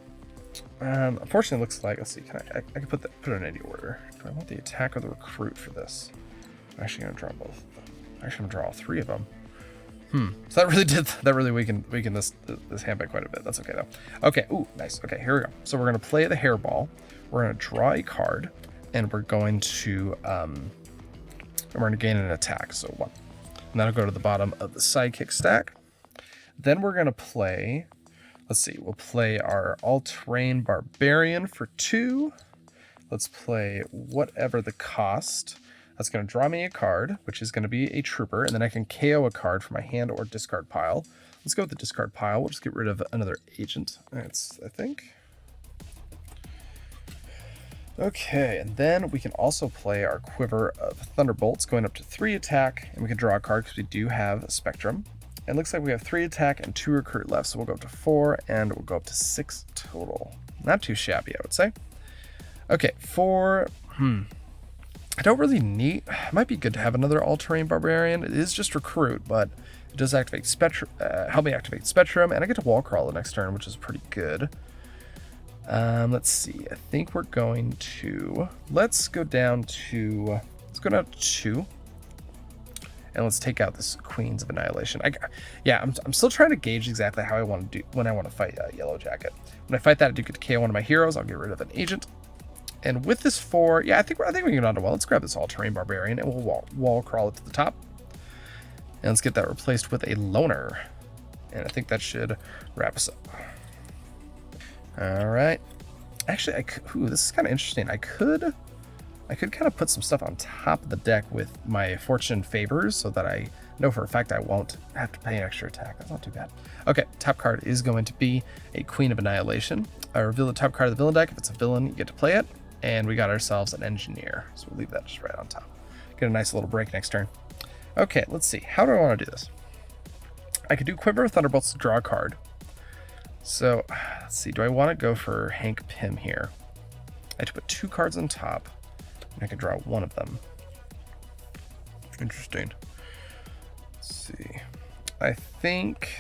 Unfortunately, it looks like, let's see, I can put it in any order. Do I want the attack or the recruit for this? I'm actually gonna draw both. Actually, I'm gonna draw all 3 of them. So that really weakened this hand by quite a bit. That's okay though. Okay, ooh, nice. Okay, here we go. So we're gonna play the hairball. We're gonna draw a card, and we're going to gain an attack. So 1. And that'll go to the bottom of the sidekick stack. Then we're going to play, let's see, we'll play our all-terrain barbarian for 2. Let's play whatever the cost. That's going to draw me a card, which is going to be a trooper, and then I can KO a card from my hand or discard pile. Let's go with the discard pile. We'll just get rid of another agent. That's, I think. Okay, and then we can also play our Quiver of Thunderbolts, going up to 3 attack, and we can draw a card because we do have a Spectrum. And it looks like we have 3 attack and 2 recruit left, so we'll go up to 4, and we'll go up to 6 total. Not too shabby, I would say. Okay, I don't really need, it might be good to have another all-terrain barbarian. It is just recruit, but it does activate Spectrum, help me activate Spectrum, and I get to wall crawl the next turn, which is pretty good. Let's see. I think we're going to, let's go down to 2, and let's take out this Queens of Annihilation. I'm still trying to gauge exactly how I want to do when I want to fight Yellow Jacket. When I fight that, I do get to KO one of my heroes. I'll get rid of an agent, and with this 4, yeah, I think we can get on to well. Let's grab this all-terrain barbarian, and we'll wall crawl it to the top, and let's get that replaced with a loner, and I think that should wrap us up. All right. Actually, this is kind of interesting. I could kind of put some stuff on top of the deck with my fortune favors so that I know for a fact I won't have to pay an extra attack. That's not too bad. Okay, top card is going to be a Queen of Annihilation. I reveal the top card of the villain deck. If it's a villain, you get to play it. And we got ourselves an engineer. So we'll leave that just right on top. Get a nice little break next turn. Okay, let's see. How do I want to do this? I could do Quiver of Thunderbolts to draw a card. So let's see, do I want to go for Hank Pym here? I have to put 2 cards on top, and I can draw one of them. Interesting. Let's see. I think,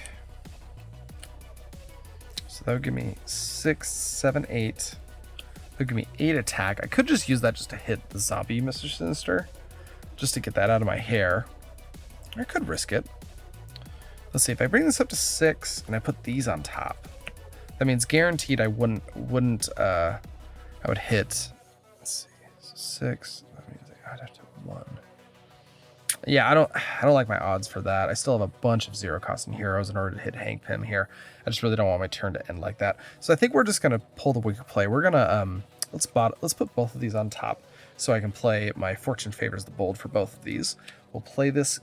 so that would give me 6, 7, 8. That would give me 8 attack. I could just use that just to hit the zombie Mr. Sinister, just to get that out of my hair. I could risk it. Let's see, if I bring this up to 6 and I put these on top, that means guaranteed I I would hit, let's see, 6, that means I'd have to 1. Yeah, I don't like my odds for that. I still have a bunch of 0 costing heroes in order to hit Hank Pym here. I just really don't want my turn to end like that. So I think we're just gonna pull the weaker play. We're gonna let's put both of these on top so I can play my Fortune Favors the Bold for both of these. We'll play this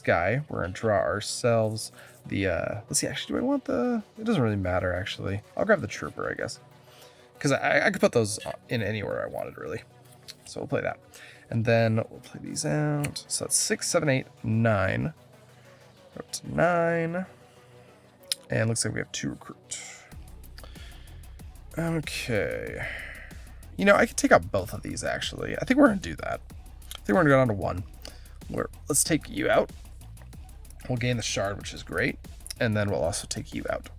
guy. We're gonna draw ourselves the let's see, actually, do I want it doesn't really matter actually. I'll grab the Trooper, I guess. Because I could put those in anywhere I wanted, really. So we'll play that. And then we'll play these out. So that's 6, 7, 8, 9. We're up to 9. And looks like we have 2 recruit. Okay. You know, I could take out both of these, actually. I think we're going to do that. I think we're going to go down to 1. Let's take you out. We'll gain the shard, which is great. And then we'll also take you out.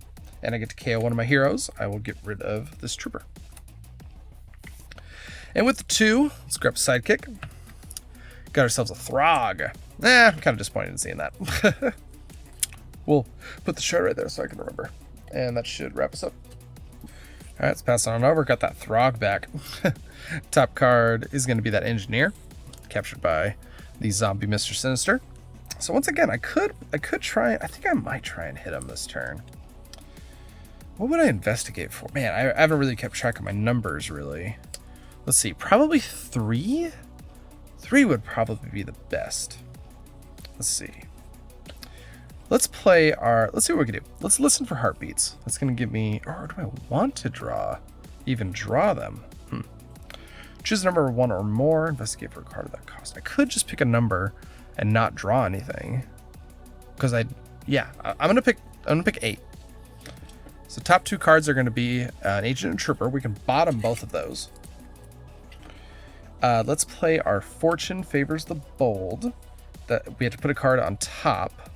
And I get to KO one of my heroes. I will get rid of this Trooper. And with the 2, let's grab a sidekick. Got ourselves a Throg. I'm kind of disappointed in seeing that. We'll put the shard right there so I can remember. And that should wrap us up. All right, let's pass on over. Got that Throg back. Top card is going to be that Engineer, captured by the zombie Mr. Sinister. So once again, I could try. I think I might try and hit him this turn. What would I investigate for? Man, I haven't really kept track of my numbers, really. Let's see, probably 3? 3 would probably be the best. Let's see. Let's see what we can do. Let's listen for heartbeats. That's going to give me, or do I want to even draw them? Choose a number 1 or more, investigate for a card of that cost. I could just pick a number and not draw anything. Because I'm going to pick 8. So top 2 cards are going to be an Agent and Trooper. We can bottom both of those. Let's play our Fortune Favors the Bold. That we have to put a card on top.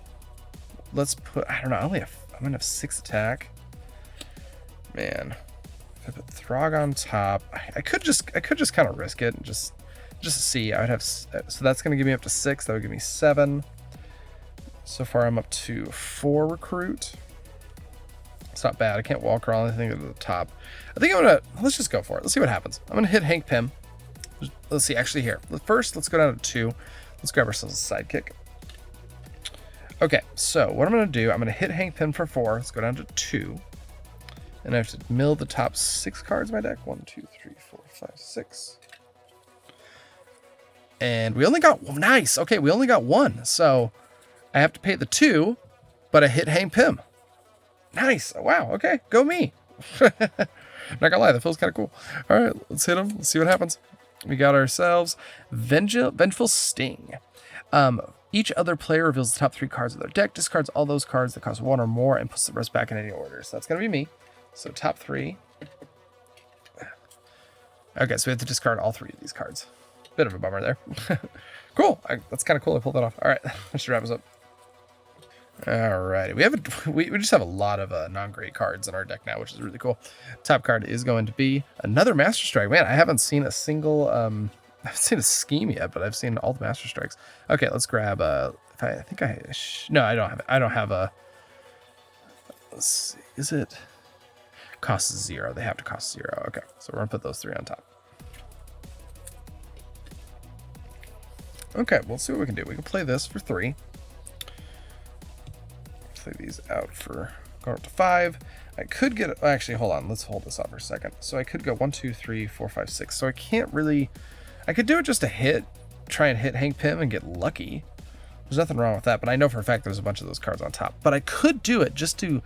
Let's put, I don't know, I'm going to have 6 attack. Man, if I put Throg on top, I could just kind of risk it and just to see. I would have, so that's going to give me up to 6. That would give me 7. So far I'm up to 4 recruit. It's not bad. I can't walk or anything to the top. I think let's just go for it. Let's see what happens. I'm gonna hit Hank Pym. Let's see, actually here. First, let's go down to 2. Let's grab ourselves a sidekick. Okay, so what I'm gonna do, I'm gonna hit Hank Pym for 4. Let's go down to 2. And I have to mill the top 6 cards in my deck. 1, 2, 3, 4, 5, 6. And we only got, nice. Okay, we only got 1. So I have to pay the 2, but I hit Hank Pym. Nice. Wow. Okay. Go me. Not gonna lie, that feels kind of cool. All right, let's hit him. Let's see what happens. We got ourselves Vengeful Sting. Each other player reveals the top 3 cards of their deck, discards all those cards that cost 1 or more, and puts the rest back in any order. So that's gonna be me. So top 3. Okay, so we have to discard all 3 of these cards. Bit of a bummer there. Cool. That's kind of cool. I pulled that off. All right, that should wrap us up. All right, we just have a lot of non-great cards in our deck now, which is really cool. Top card is going to be another Master Strike. Man, I haven't seen a single, I haven't seen a scheme yet, but I've seen all the Master Strikes. Okay, let's grab no, I don't have a. Let's see, is it costs 0? They have to cost 0. Okay, so we're gonna put those 3 on top. Okay, we'll see what we can do. We can play this for 3. Play these out for going up to 5. I could get, actually, hold on. Let's hold this up for a second. So I could go 1, 2, 3, 4, 5, 6. So I can't really, I could do it just to try and hit Hank Pym and get lucky. There's nothing wrong with that, but I know for a fact there's a bunch of those cards on top. But I could do it just to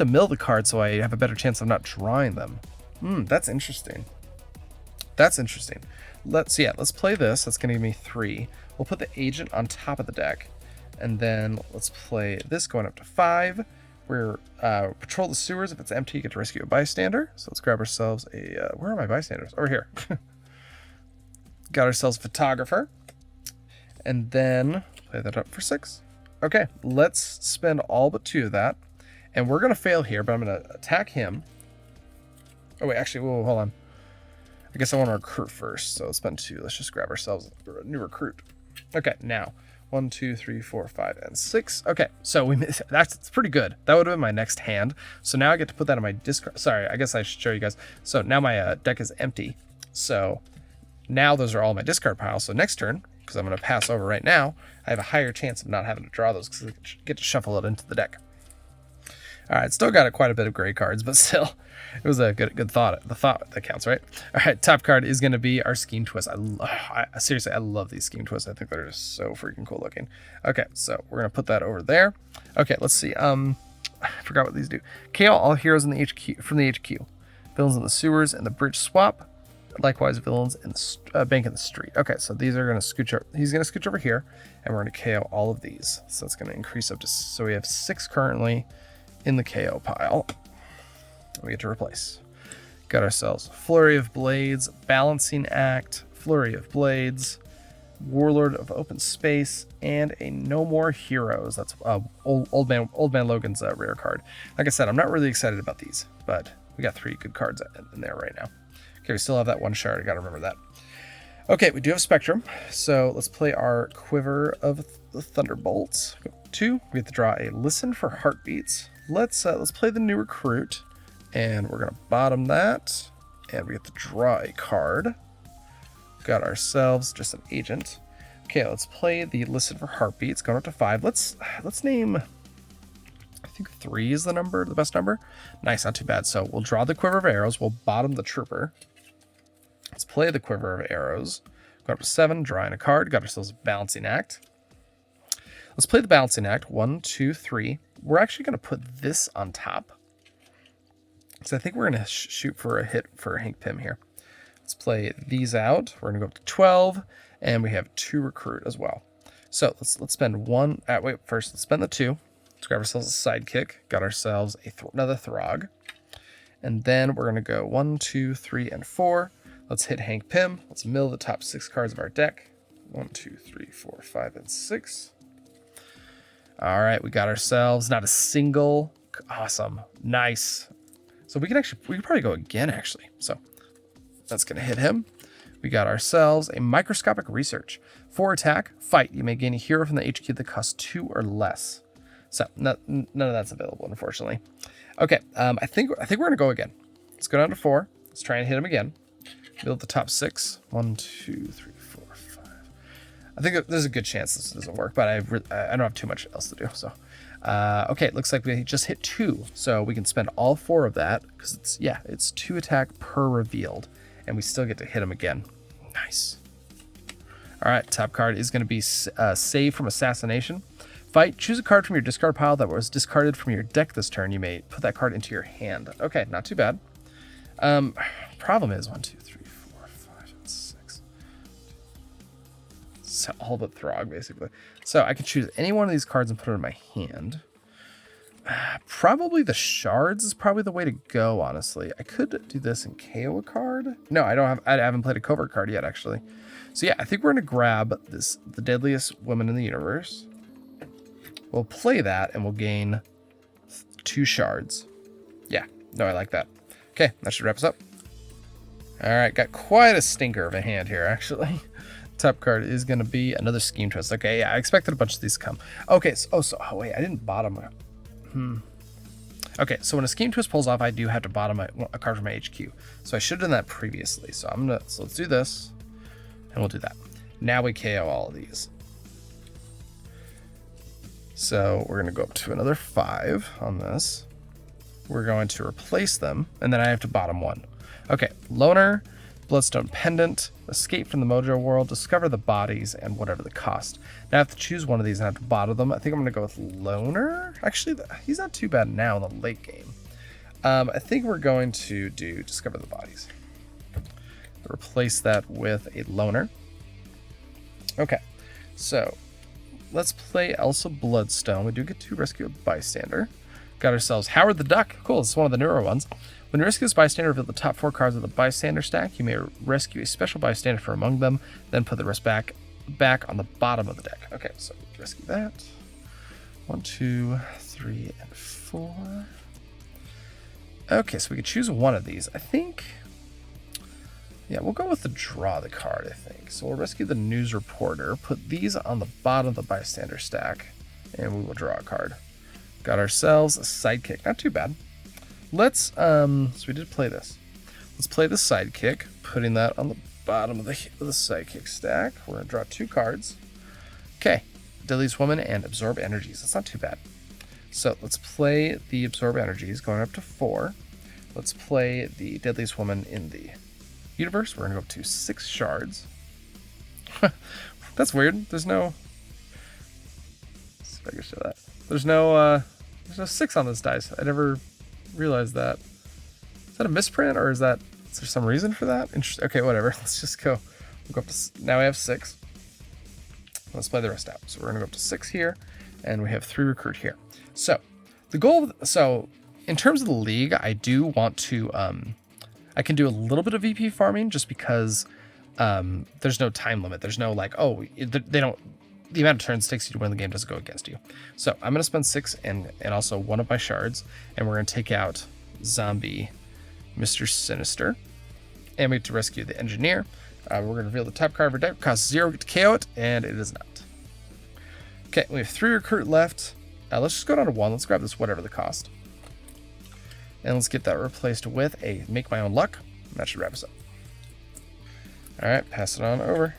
mill the card so I have a better chance of not drawing them. That's interesting. That's interesting. Let's play this. That's going to give me 3. We'll put the Agent on top of the deck. And then let's play this going up to 5. We're patrol the sewers. If it's empty, you get to rescue a bystander. So let's grab ourselves a, where are my bystanders? Over here. Got ourselves a photographer. And then play that up for 6. Okay, let's spend all but 2 of that. And we're going to fail here, but I'm going to attack him. Oh, wait, actually, whoa, hold on. I guess I want to recruit first. So let's spend 2. Let's just grab ourselves a new recruit. Okay, now 1, 2, 3, 4, 5, and 6. Okay, so that's pretty good. That would have been my next hand. So now I get to put that in my discard. Sorry, I guess I should show you guys. So now my deck is empty. So now those are all my discard piles. So next turn, because I'm going to pass over right now, I have a higher chance of not having to draw those because I get to shuffle it into the deck. All right, still got quite a bit of gray cards, but still, it was a good thought. The thought that counts, right? All right, top card is going to be our Scheme Twist. Seriously, I love these Scheme Twists. I think they're just so freaking cool looking. Okay, so we're going to put that over there. Okay, let's see. I forgot what these do. KO all heroes in the HQ from the HQ. Villains in the sewers and the bridge swap. Likewise, villains in the bank in the street. Okay, so these are going to scooch over. He's going to scooch over here, and we're going to KO all of these. So it's going to increase up to, so we have 6 currently in the KO pile. We get to replace. Got ourselves Flurry of Blades, Balancing Act, Flurry of Blades, Warlord of Open Space, and a No More Heroes. That's Old Man Logan's rare card. Like I said, I'm not really excited about these, but we got 3 good cards in there right now. Okay, we still have that 1 shard. I got to remember that. Okay, we do have Spectrum, so let's play our Quiver of the Thunderbolts. 2. We have to draw a Listen for Heartbeats. Let's play the new recruit, and we're gonna bottom that, and we have to draw a card. Got ourselves just an agent. Okay, let's play the Listen for Heartbeats. Going up to 5. Let's name. I think 3 is the best number. Nice, not too bad. So we'll draw the Quiver of Arrows. We'll bottom the Trooper. Let's play the Quiver of Arrows. Go up to 7, drawing a card. Got ourselves a Balancing Act. Let's play the Balancing Act. 1, 2, 3. We're actually going to put this on top. So I think we're going to shoot for a hit for Hank Pym here. Let's play these out. We're going to go up to 12, and we have 2 recruit as well. So let's spend 1. First let's spend the 2. Let's grab ourselves a sidekick. Got ourselves another Throg, and then we're going to go 1, 2, 3, and 4. Let's hit Hank Pym. Let's mill the top 6 cards of our deck. 1, 2, 3, 4, 5, and 6. All right, we got ourselves not a single. Awesome, nice. So we can probably go again actually. So that's gonna hit him. We got ourselves a Microscopic Research. 4 attack, fight. You may gain a hero from the HQ that costs 2 or less. So none of that's available, unfortunately. Okay, I think we're gonna go again. Let's go down to 4. Let's try and hit him again. Build the top 6. 1, 2, 3, 4, 5. I think there's a good chance this doesn't work, but I don't have too much else to do. So, okay, it looks like we just hit 2, so we can spend all 4 of that because it's 2 attack per revealed, and we still get to hit him again. Nice. All right, top card is going to be Save from Assassination. Fight. Choose a card from your discard pile that was discarded from your deck this turn. You may put that card into your hand. Okay, not too bad. Problem is 1, 2, 3, 4, 5, and 6. So all but Throg, basically. So I can choose any one of these cards and put it in my hand. Probably the shards is probably the way to go, honestly. I could do this and KO a card. No, I haven't played a covert card yet, actually. So yeah, I think we're gonna grab the Deadliest Woman in the Universe. We'll play that and we'll gain 2 shards. Yeah, no, I like that. Okay, that should wrap us up. All right, got quite a stinker of a hand here, actually. Top card is going to be another Scheme Twist. Okay, yeah, I expected a bunch of these to come. Okay, oh wait, I didn't bottom. Okay, so when a Scheme Twist pulls off, I do have to bottom a card from my HQ. So I should have done that previously. So let's do this, and we'll do that. Now we KO all of these. So we're going to go up to another 5 on this. We're going to replace them, and then I have to bottom 1. Okay, Loner, Bloodstone Pendant, Escape from the Mojo World, Discover the Bodies, and whatever the cost. Now I have to choose one of these and I have to bottom them. I think I'm going to go with Loner. Actually, he's not too bad now in the late game. I think we're going to do Discover the Bodies. Replace that with a Loner. Okay, so let's play Elsa Bloodstone. We do get to rescue a bystander. Got ourselves Howard the Duck. Cool, this is one of the newer ones. When you rescue this bystander, reveal the top 4 cards of the bystander stack. You may rescue a special bystander from among them, then put the rest back on the bottom of the deck. Okay, so rescue that. 1, 2, 3, and 4. Okay, so we could choose one of these. I think, yeah, we'll go with the draw the card, I think. So we'll rescue the news reporter, put these on the bottom of the bystander stack, and we will draw a card. Got ourselves a sidekick. Not too bad. Let's, so we did play this. Let's play the sidekick, putting that on the bottom of the sidekick stack. We're going to draw 2 cards. Okay, Deadliest Woman and Absorb Energies. That's not too bad. So let's play the Absorb Energies, going up to 4. Let's play the Deadliest Woman in the universe. We're going to go up to 6 shards. That's weird. There's no... Let's see if I can show that. There's no 6 on this dice. I never realized that. Is that a misprint, or is there some reason for that? Interesting. Okay, whatever. Let's just go. We'll go up to, now we have 6. Let's play the rest out. So we're gonna go up to 6 here, and we have 3 recruit here. So the goal. So in terms of the league, I do want to. I can do a little bit of VP farming just because there's no time limit. There's no like, oh, they don't. The amount of turns it takes you to win the game doesn't go against you. So I'm going to spend 6 and also one of my shards, and we're going to take out zombie Mr. Sinister, and we have to rescue the engineer. We're going to reveal the top card of our deck. Costs 0, we get to KO it, and it is not. Okay, we have 3 recruit left. Let's just go down to 1. Let's grab this whatever the cost. And let's get that replaced with a Make My Own Luck. That should wrap us up. All right, pass it on over.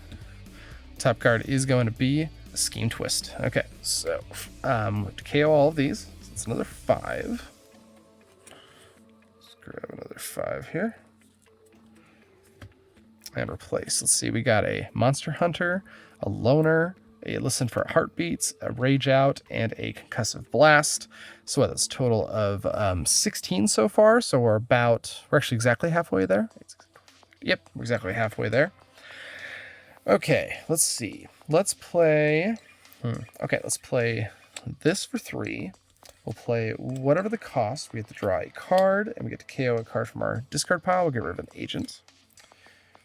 Top card is going to be a Scheme Twist. Okay, so to KO all of these. So it's another 5. Let's grab another 5 here. And replace. Let's see, we got a Monster Hunter, a Loner, a Listen for Heartbeats, a Rage Out, and a Concussive Blast. So that's a total of 16 so far. So we're actually exactly halfway there. Yep, we're exactly halfway there. Okay, let's see. Let's play... Okay, let's play this for 3. We'll play whatever the cost. We have to draw a card, and we get to KO a card from our discard pile. We'll get rid of an agent.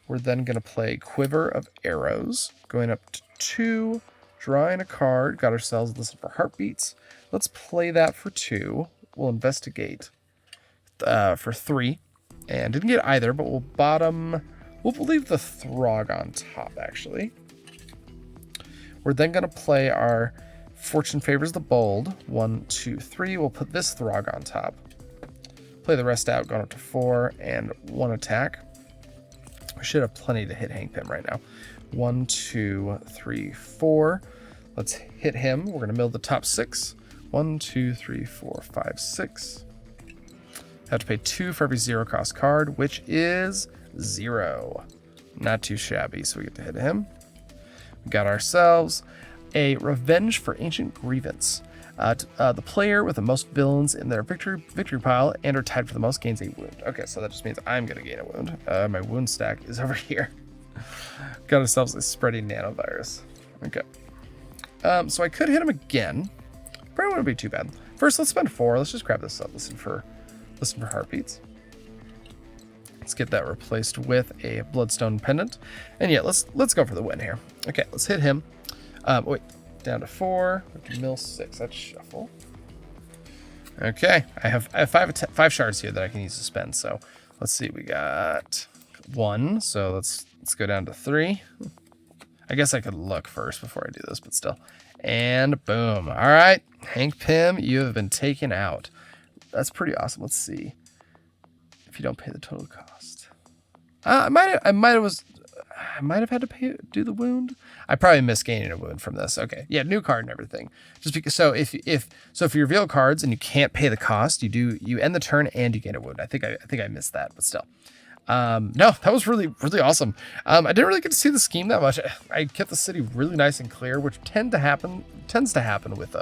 We're then going to play Quiver of Arrows, going up to 2, drawing a card. Got ourselves Listen for Heartbeats. Let's play that for 2. We'll investigate for 3. And didn't get either, but we'll leave the Throg on top, actually. We're then going to play our Fortune Favors the Bold. 1, 2, 3. We'll put this Throg on top. Play the rest out, going up to 4, and 1 attack. We should have plenty to hit Henchmen right now. 1, 2, 3, 4. Let's hit him. We're going to mill the top 6. 1, 2, 3, 4, 5, 6. Have to pay 2 for every 0 cost card, which is 0. Not too shabby, so we get to hit him. We got ourselves a Revenge for Ancient Grievance. The player with the most villains in their victory pile and are tied for the most gains a wound. Okay, so that just means I'm going to gain a wound. My wound stack is over here. Got ourselves a Spreading Nanovirus. Okay. So I could hit him again. Probably wouldn't be too bad. First, let's spend 4. Let's just grab this up. Listen for Heartbeats. Let's get that replaced with a Bloodstone pendant. And yeah, let's go for the win here. Okay, let's hit him. Wait, down to 4. We can mill 6. That's shuffle. Okay, I have 5 shards here that I can use to spend. So let's see, we got 1. So let's go down to 3. I guess I could look first before I do this, but still. And boom. All right, Hank Pym, you have been taken out. That's pretty awesome. Let's see if you don't pay the total cost. I might have had to do the wound. I probably missed gaining a wound from this. Okay, yeah, new card and everything. Just because. So if you reveal cards and you can't pay the cost, you end the turn and you gain a wound. I think I missed that, but still. No, that was really, really awesome. I didn't really get to see the scheme that much. I kept the city really nice and clear, which tends to happen with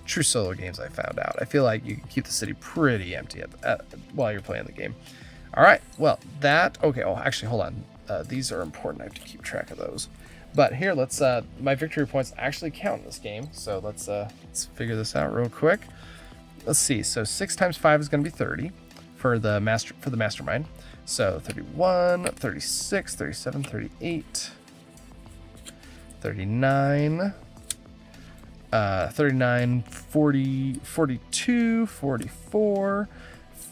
true solo games. I found out. I feel like you can keep the city pretty empty while you're playing the game. All right, well okay. Oh, actually, hold on. These are important. I have to keep track of those. But here, let's. My victory points actually count in this game, so let's figure this out real quick. let's see. So 6 times 5 is going to be 30 for the mastermind. So 31, 36, 37, 38, 39, 39, 40, 42, 44,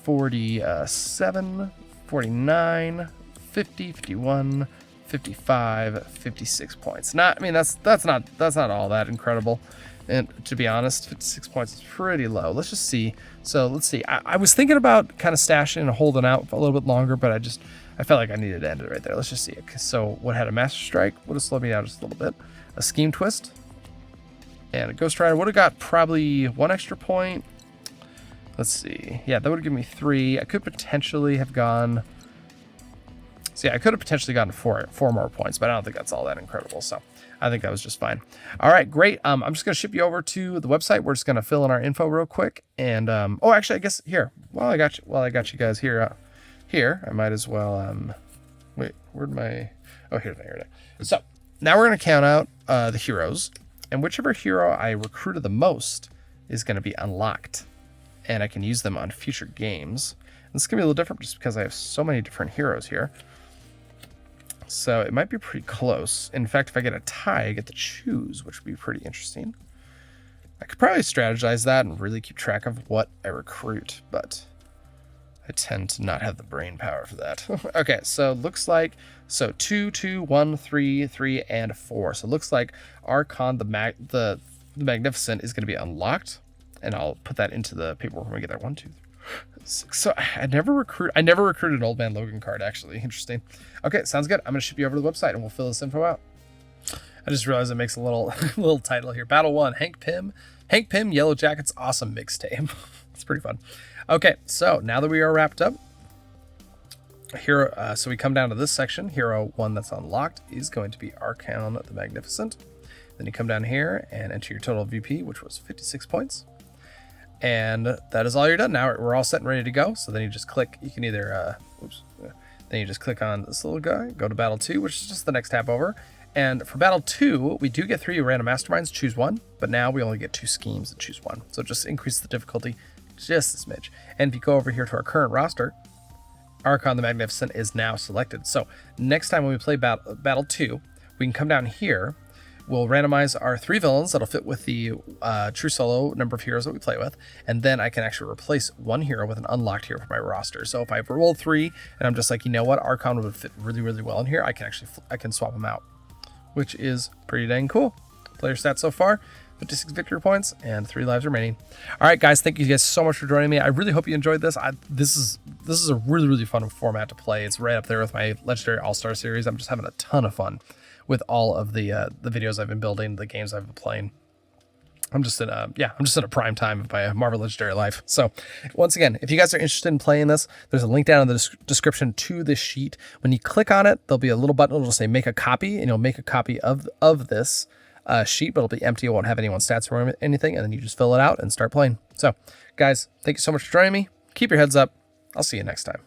47, 49, 50, 51, 55, 56 points. Not, I mean, that's not all that incredible. And to be honest, 56 points is pretty low. Let's just see. So let's see. I was thinking about kind of stashing and holding out a little bit longer, but I felt like I needed to end it right there. Let's just see it. So what had a Master Strike would have slowed me down just a little bit. A Scheme Twist. And a Ghost Rider would have got probably 1 extra point. Let's see. Yeah, that would have given me 3. I could potentially have gone... So yeah, I could have potentially gotten 4 more points, but I don't think that's all that incredible. So I think that was just fine. All right, great. I'm just going to ship you over to the website. We're just going to fill in our info real quick. And, oh, actually, I guess here, while I got you guys here, I might as well, wait, where'd my, oh, here it is. So now we're going to count out the heroes, and whichever hero I recruited the most is going to be unlocked, and I can use them on future games. And this is going to be a little different just because I have so many different heroes here. So it might be pretty close. In fact, if I get a tie, I get to choose, which would be pretty interesting. I could probably strategize that and really keep track of what I recruit, but I tend to not have the brain power for that. Okay, so looks like, so 2, 2, 1, 3, 3, and 4. So it looks like Arkon the Magnificent is going to be unlocked, and I'll put that into the paperwork when we get there. 1, 2, 3. So I never recruited an Old Man Logan card, actually. Interesting. Okay, sounds good. I'm going to ship you over to the website and we'll fill this info out. I just realized it makes a little title here. Battle 1, Hank Pym, Yellow Jackets, awesome mixtape. It's pretty fun. Okay, so now that we are wrapped up, here, so we come down to this section. Hero 1 that's unlocked is going to be Arkon the Magnificent. Then you come down here and enter your total VP, which was 56 points. And that is all you're done. Now we're all set and ready to go. So then you just click, you can either, then you just click on this little guy, go to Battle 2, which is just the next tab over. And for Battle 2, we do get 3 random masterminds, choose 1, but now we only get 2 schemes and choose 1. So just increase the difficulty just a smidge. And if you go over here to our current roster, Arkon the Magnificent is now selected. So next time when we play Battle 2, we can come down here. We'll randomize our 3 villains that'll fit with the true solo number of heroes that we play with, and then I can actually replace 1 hero with an unlocked hero for my roster. So if I roll 3 and I'm just like, you know what, Arkon would fit really, really well in here, I can swap them out, which is pretty dang cool. Player stats so far: 56 victory points and 3 lives remaining. All right, guys, thank you guys so much for joining me. I really hope you enjoyed this. This is a really, really fun format to play. It's right up there with my Legendary All-Star series. I'm just having a ton of fun with all of the videos I've been building, the games I've been playing. I'm just in a prime time of my Marvel Legendary life. So once again, if you guys are interested in playing this, there's a link down in the description to this sheet. When you click on it, there'll be a little button. It'll say make a copy, and you'll make a copy of this sheet, but it'll be empty. It won't have anyone's stats or anything. And then you just fill it out and start playing. So guys, thank you so much for joining me. Keep your heads up. I'll see you next time.